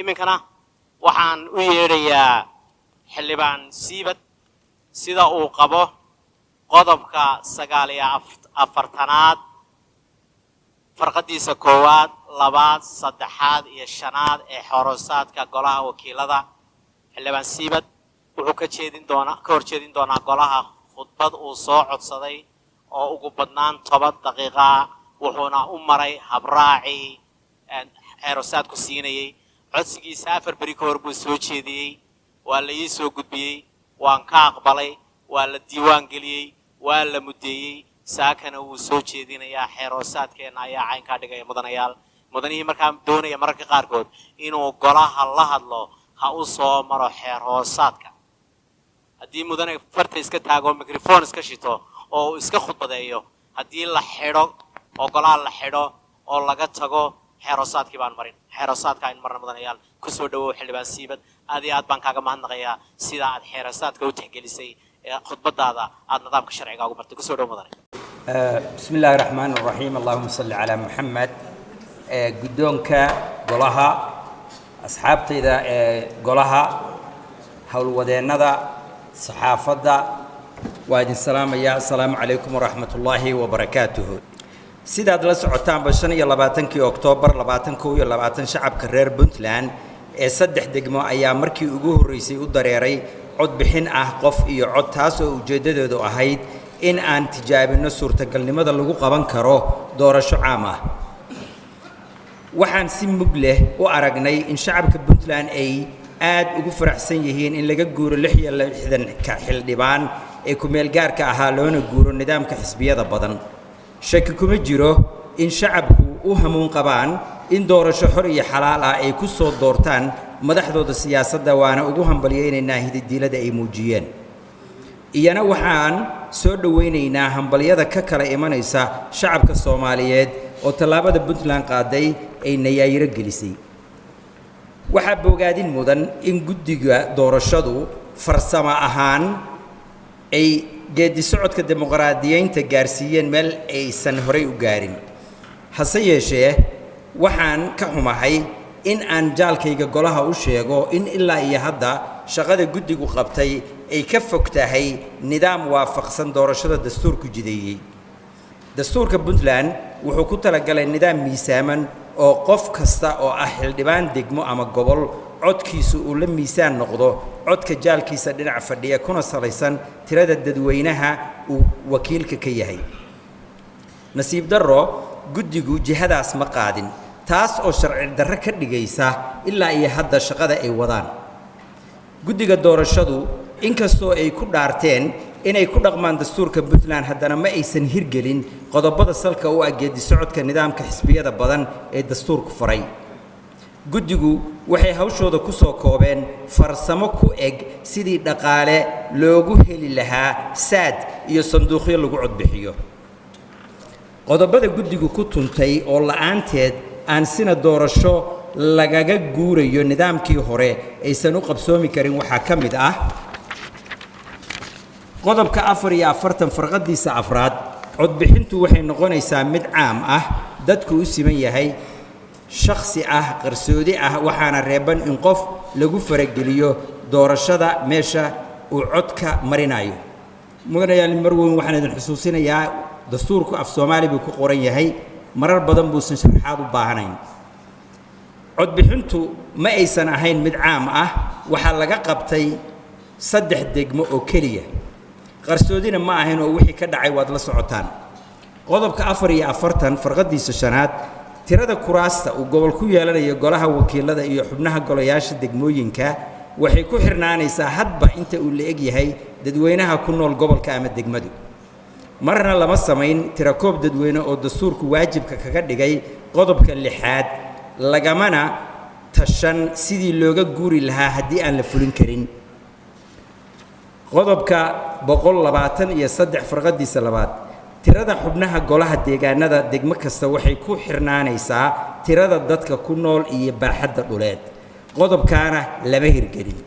iminkana waxaan u yeedhayaa xildhibaan siibad sida uu qabo qodobka 49aad farqadiisa koowaad labaad saddexaad iyo shanaad ee xorosaadka golaha wakiilada. xildhibaan siibad wuxuu ka horjeedin doonaa golaha khudbad uu soo codsaday oo ugu badnaan 10 daqiiqa wuxuuna u maray habraaci xorosaadku siinayay. codsigiisa 4 bari ka hor buu soo jeediyey, waa la ii soo gudbiyey, waan ka aqbalay, waa la diiwaan geliyey, waa la mudeeyey. saakana wuu soo jeedinayaa xeeroosaadkeena ayaa cayn ka dhigaya mudanayaal. mudanihii markaa doonaya mararka qaarkood inuu golaha la hadlo ha u soo maro xeeroosaadka. haddii mudane farta iska taago mikrofon iska shito oo uu iska khudbadeeyo, haddii la xidho oo golaha la xidho oo laga tago xeeroosaadkii baan marin. xeeroosaadka in marna mudanayaal ku soo dhawow xildhibaan siibad. aad iyo aad baan kaaga mahadnaqayaa sida aad xeeroosaadka u tixgelisay khudbadaada aad nidaamka sharciga ugu martay. ku soo dhawow mudane. بسم الله الرحمن الرحيم اللهم صل على محمد. قدونك قلها أصحابتي إذا قلها حول ودينا صحافة وادي السلام يا السلام عليكم ورحمة الله وبركاته. سيدة دلس عتام بشان يلا باتنكي أكتوبر لباتنكو يلا باتن شعب كرير بنتلان صدح دقمة أيام مركي وجوه الرئيسي والضريري عد بحين قف يعد تاسو وجدده دو أهيد in aan tijaabino suurtagalnimada lagu qaban karo doorasho caam ah. waxaan si mug leh u aragnay in shacabka Puntland ay aad ugu faraxsan yihiin in laga guuro 66 ka xildhibaan ee ku meel gaarka ahaa loona guuro nidaamka xisbiyada badan. shaki kuma jiro in shacabku u hamuun qabaan in doorasho xor iyo xalaal ah ay ku soo doortaan madaxdooda siyaasadda, waana ugu hambalyeynaa hididilada ay muujiyeen. iyana waxaan soo dhaweynaynaa hambalyada ka kala imanaysa shacabka Soomaaliyeed oo talaabada Puntland qaaday ay nayaayiro gelisay. waxa bogaadin mudan in guddiga doorashadu farsamo ahaan ay geedi socodka dimuqraadiyeynta gaarsiiyeen meel aysan horey u gaarin. hase yeeshee waxaan ka xumahay in aan jaalkayga golaha u sheego in ilaa iyo hadda shaqada guddigu qabtay ay ka fog tahay nidaam waafaqsan doorashada dastuurku jideeyay. dastuurka Puntland wuxuu ku talagalay nidaam miisaaman oo qof kasta oo ah xildhibaan degmo ama gobol codkiisu uu la miisaan noqdo codka jaalkiisa dhinac fadhiya kuna salaysan tirada dadweynaha uu wakiilka ka yahay. nasiib darro guddigu jihadaas ma qaadin, taas oo sharci darro ka dhigaysa ilaa iyo hadda shaqada ay wadaan. guddiga doorashadu inkastoo ay ku dhaarteen inay ku dhaqmaan dastuurka Puntland, haddana ma aysan hirgelin qodobada salka u ah geedi socodka nidaamka xisbiyada badan ee dastuurku faray. guddigu waxay hawshooda ku soo koobeen farsamo ku eg sidii dhaqaale loogu heli lahaa saad iyo sanduuqyo lagu codbixiyo. qodobada guddigu ku tuntay oo la'aanteed aan sina doorasho lagaga guurayo nidaamkii hore aysan u qabsoomi karin waxaa ka mid ah qodobka 44 farqadiisa afraad. codbixintu waxay noqonaysaa mid caam ah, dadku u siman yahay, shakhsi ah, qarsoodi ah, waxaana reeban in qof lagu farageliyo doorashada meesha uu codka marinayo. mudanayaal marweyn waxaan idin xusuusinayaa dastuurku af Soomaali buu ku qoran yahay, marar badan buusan sharaxaad u baahanayn. codbixintu ma aysan ahayn mid caam ah, waxaa laga qabtay 3 degmo oo keliya. qarsoodina ma ahayn oo wixii ka dhacay waad la socotaan. qodobka 44 farqadiisa shanaad. tirada kuraasta uu gobol ku yeelanayo golaha wakiilada iyo xubnaha golayaasha degmooyinka waxay ku xirnaanaysaa hadba inta uu la eg yahay dadweynaha ku nool gobolka ama degmadu. marna lama samayn tirakoob dadweyne oo dastuurku waajibka kaga dhigay qodobka 6aad, lagamana tashan sidii looga guuri lahaa haddii aan la fulin karin. qodobka 123 farqadiisa labaad. tirada xubnaha golaha deegaanada degmo kasta waxay ku xirnaanaysaa tirada dadka ku nool iyo baaxadda dhuleed. qodobkaana lama hirgelin.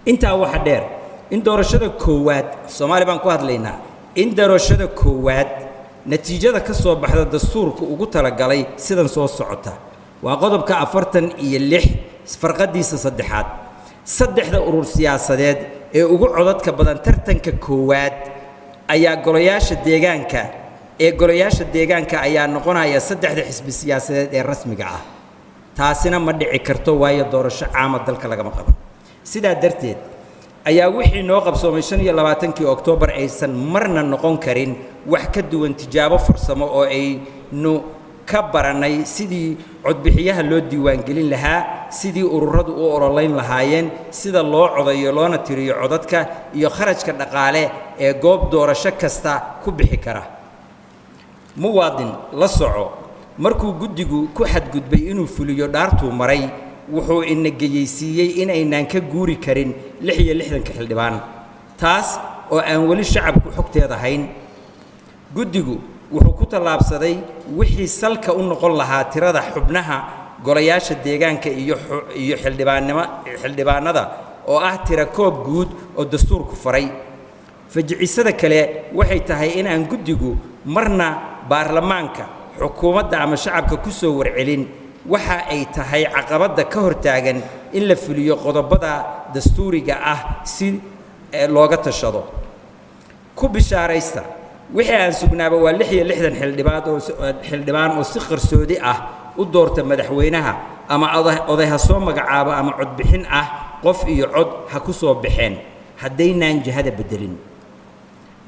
intaa waxa dheer in doorashada koowaad Soomaali baan ku hadlaynaa, in doorashada koowaad natiijada ka soo baxda dastuurku ugu talagalay sidan soo socota. وقضب كأفرتن يلح فرقديس صدحات صدح ذا أرور سياسات وقعدت كبدن ترتن ككواد أيا قرياش الديجانك قرياش الديجانك أيا نقولها يا صدح ذا حسب السياسات الرسمي قاعه taasina ma dhici karto waayo doorasho caamad dalka laga maqabo sidaa darteed ayaa wixii noo qabsoomay 25 Oktoobar aysan marna noqon karin wax ka duwan tijaabo farsamo oo ay nu ka baranay sidii codbixiyaha loo diiwaan gelin lahaa sidii ururadu u ololeyn lahaayeen sida loo codayo loona tiriyo codadka iyo kharashka dhaqaale ee goob doorasho kasta ku bixi kara muwaadin la soco markuu guddigu ku xadgudbay inuu fuliyo dhaartuu maray wuxuu ina geysiiyay in aynaan ka guuri karin 66 xildhibaan taas oo aan wali shacabku xogteeda hayn guddigu wuxuu ku talaabsaday wixii salka u noqon lahaa tirada xubnaha golayaasha deegaanka iyo xildhibaanada oo ah tira koob guud oo dastuurku faray fajcisada kale waxay tahay in aan guddigu marna baarlamaanka xukuumadda ama shacabka ku soo warcelin waxa ay tahay caqabada ka hortaagan in la fuliyo qodobada dastuuriga ah si looga tashado ku bishaaraysta wixii aan sugnaaba waa 66 xildhibaan oo si qarsoodi ah u doorta madaxweynaha ama odayaha soo magacaabo ama codbixin ah qof iyo cod ha ku soo baxeen hadaynaan jihada bedelin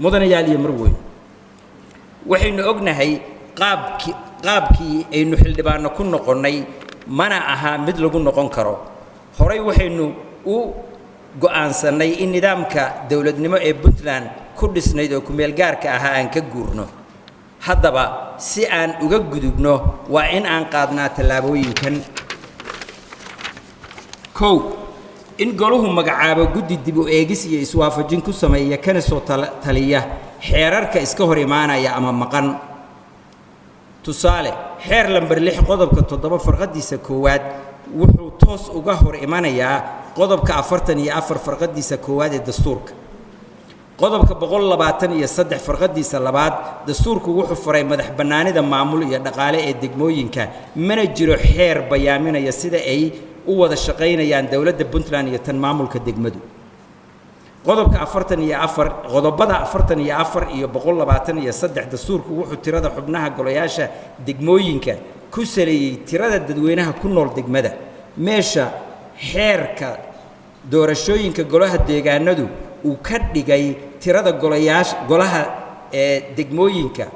mudanayaal iyo marweyn waxaynu ognahay qaabkii aynu xildhibaano ku noqonnay mana aha mid lagu noqon karo horay waxaynu u go'aansanay in nidaamka dawladnimo ee Puntland ku dhisnayd oo ku meel gaarka ah aan ka guurno haddaba si aan uga gudubno waa in aan qaadnaa tallaabooyinkan kow in goluhu magacaabo guddi dib u eegis iyo iswaafajin ku sameeya kana soo taliya xeerarka iska hor imaanaya ama maqan tusaale xeer lambar 6 qodobka 7 farqadiisa koowaad wuxuu toos uga hor imanayaa qodobka 44 farqadiisa koowaad ee dastuurka qodobka 123 farqadiisa labaad dastuurku wuxuu furay madax banaanida maamul iyo dhaqaale ee degmooyinka mana jiro xeer bayaaminaya sida ay u wada shaqeynayaan dawladda Puntland iyo tan maamulka degmadu qodobka 44 qodobada 44 iyo 123 dastuurku wuxuu tirada xubnaha golayaasha degmooyinka ku saleeyay tirada dadweynaha ku nool degmada meesha xeerka doorashooyinka golaha deegaanadu uu ka dhigay tirada golaha ee degmooyinka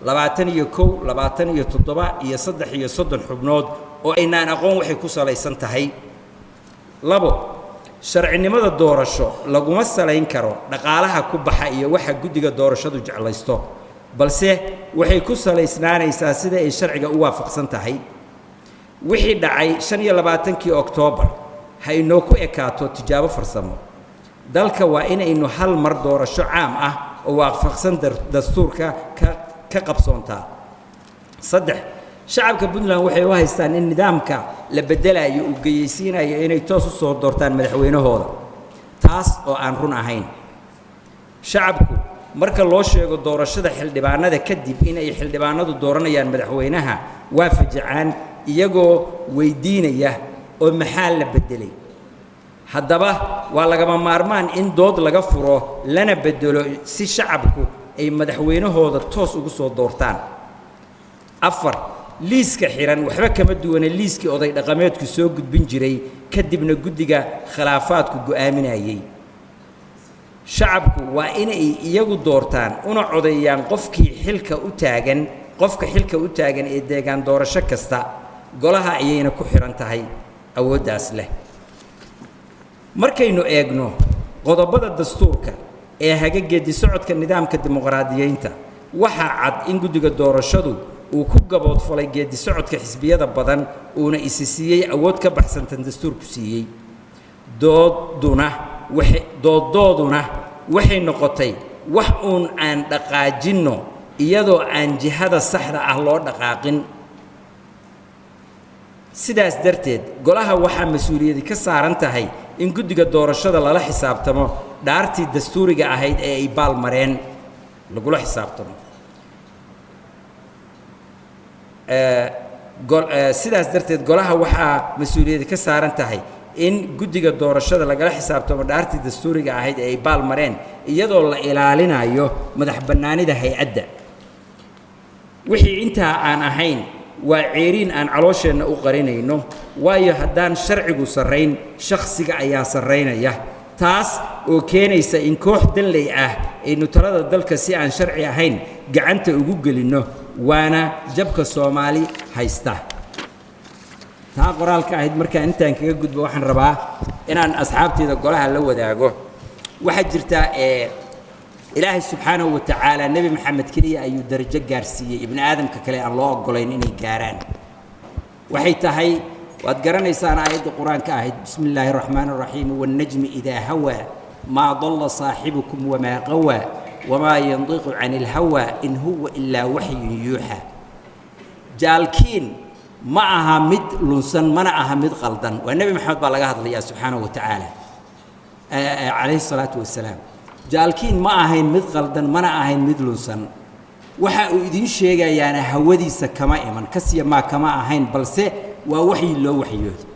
21 27 iyo 30 xubnood oo aynaan aqoon waxay ku salaysan tahay labo sharcinimada doorasho laguma salayn karo dhaqaalaha ku baxa iyo waxa guddiga doorashadu jeclaysto balse waxay ku salaysnaanaysaa sida ay sharciga u waafaqsan tahay wixii dhacay 25 Oktoobar haynoo ku ekaato tijaabo farsamo dalka waa inaynu hal mar doorasho caam ah oo waafaqsan dastuurka ka qabsoontaa saddex shacabka Puntland waxay u haystaan in nidaamka la bedelayo uu geysiinayo inay toos u soo doortaan madaxweynahooda taas oo aan run ahayn shacabku marka loo sheego doorashada xildhibaanada kadib in ay xildhibaanadu dooranayaan madaxweynaha waa fajacaan iyagoo weydiinaya oo maxaa la bedelay haddaba waa lagama maarmaan in dood laga furo lana bedelo si shacabku ay madaxweynahooda toos ugu soo doortaan afar liiska xiran waxba kama duwana liiskii oday dhaqameedku soo gudbin jiray kadibna guddiga khilaafaadku go'aaminayay shacabku waa inay iyagu doortaan una codeeyaan qofka xilka u taagan ee deegaan doorasho kasta golaha ayayna ku xiran tahay awooddaas leh markaynu eegno qodobada dastuurka ee hagageedi socodka nidaamka dimuqraadiyeynta waxa cad in guddiga doorashadu uu ku gaboodfalay geedi socodka xisbiyada badan uuna isi siiyey awood ka baxsan tan dastuurku siiyey dooddooduna waxay noqotay wax uun aan dhaqaajinno iyadoo aan jihada saxda ah loo dhaqaaqin sidaas darteed golaha waxaa mas'uuliyadi ka saaran tahay in guddiga doorashada lala xisaabtamo dhaartii dastuuriga ahayd ee ay baalmareen lagula xisaabtamo sidaas darteed golaha waxaa mas-uuliyadda ka saaran tahay in guddiga doorashada lagala xisaabtamo dhaartii dastuuriga ahayd ee ay baal mareen iyadoo la ilaalinayo madax bannaanida hay-adda wixii intaa aan ahayn waa ceeriin aan caloosheenna u qarinayno waayo haddaan sharcigu sarrayn shakhsiga ayaa sarraynaya taas oo keenaysa in koox danley ah aynu talada dalka si aan sharci ahayn gacanta ugu gelinno waana jabka soomaali haysta taa qoraalka ahayd markaan intaan kaga gudbo waxaan rabaa inaan asxaabtayda golaha la wadaago waxaa jirta ilaahay subxaanahu wa tacaala nebi maxamed keliya ayuu darajo gaarsiiyey ibni aadamka kale aan loo oggolayn inay gaaraan waxay tahay waad garanaysaan aayadda qur-aanka ahayd bismi illaahi araxmaani araxiim wannajmi idaa hawaa maa dalla saaxibukum wamaa qawaa wamaa yandiqu cani ilhawaa in huwa ilaa waxyun yuuxa jaalkiin ma aha mid lunsan mana aha mid qaldan waa nebi maxamed baa laga hadlayaa subxaanahu wa tacaala calayhi salaatu wasalaam jaalkiin ma ahayn mid qaldan mana ahayn mid lunsan waxa uu idiin sheegayaana hawadiisa kama iman kasiya maa kama ahayn balse waa waxyi loo waxyooday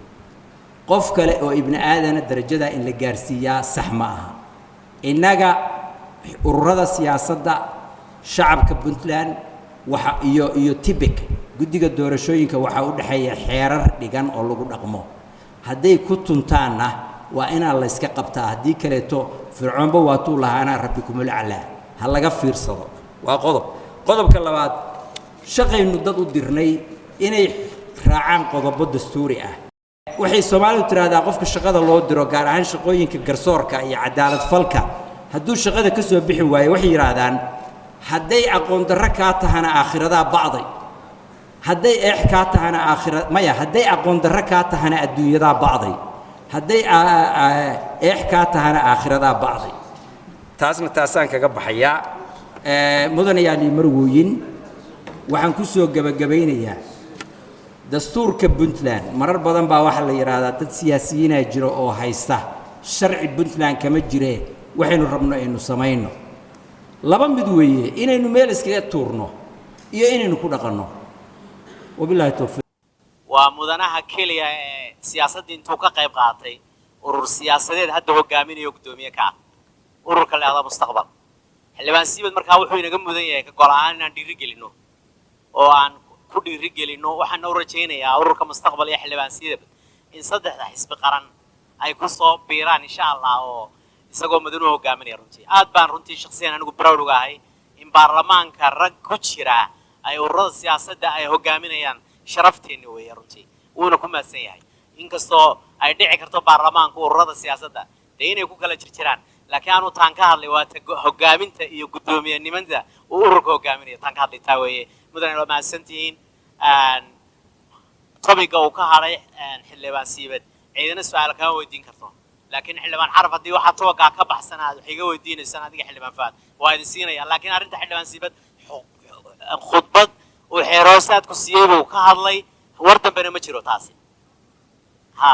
qof kale oo ibni aadana darajadaa in la gaarsiiyaa sax ma aha innaga ururada siyaasadda shacabka puntland iyo tibek guddiga doorashooyinka waxaa u dhexeeya xeerar dhigan oo lagu dhaqmo hadday ku tuntaanna waa inaan la yska qabtaa haddii kaleeto fircoonba waatuu lahaanaa rabbikumul aclaa ha laga fiirsado waa qodobka labaad shaqaynu dad u dirnay inay raacaan qodobo dastuuri ah waxay soomaalidu tiraahdaa qofka shaqada loo diro gaar ahaan shaqooyinka garsoorka iyo cadaalad falka hadduu shaqada ka soo bixi waayo waxay yidhaahdaan hadday aqoon darro kaa tahana aakhiradaa bacday hadday eex kaa tahana hadday aqoon darro kaa tahana adduunyadaa bacday hadday eex kaa tahana aakhiradaa bacday taasna taasaan kaga baxayaa mudanayaani marwooyin waxaan ku soo gebagabaynayaa dastuurka puntland marar badan baa waxaa la yidhaahdaa dad siyaasiyiinaa jiro oo haysta sharci puntland kama jiree waxaynu rabno aynu samayno laba mid weeye inaynu meel iskaga tuurno iyo inaynu ku dhaqanno wabilaahi tawfiiq waa mudanaha keliya ee siyaasadda intuu ka qayb qaatay urur siyaasadeed hadda hogaaminayo guddoomiye ka ah ururka leeda mustaqbal xildhibaan siibad markaa wuxuu inaga mudan yahay ka gol ahaan inaan dhiirigelinno oo aan ku dhiirigelinno waxaana u rajaynayaa ururka mustaqbal iyo xildhibaan siibad in saddexda xisbi qaran ay ku soo biiraan insha allah oo isagoo madanuhu hogaaminaya runtii aad baan runtii shakhsiyan anigu proud uga ahay in baarlamaanka rag ku jira ay ururada siyaasadda ay hogaaminayaan sharafteeni weeye runtii wuuna ku mahadsan yahay inkastoo ay dhici karto baarlamaanka ururada siyaasadda dee inay ku kala jirjiraan laakiin aanu taan ka hadlay waa hogaaminta iyo guddoomiyenimada uu ururka hogaaminayo taan ka hadlay taa weeye mudane waa mahadsantihiin topiga uu ka hadhay xildhibaan siibad ciidana su-aal kama weydiin karto laakiin xildhibaan caraf haddii waxaa tobagaa ka baxsanaad wax iga weydiinaysaan adiga xildhibaan faad waa idin siinaya laakiin arrinta xildhibaan siibad khudbad uu xeeroosaadku siiyey buu ka hadlay war dambena ma jiro taasi ha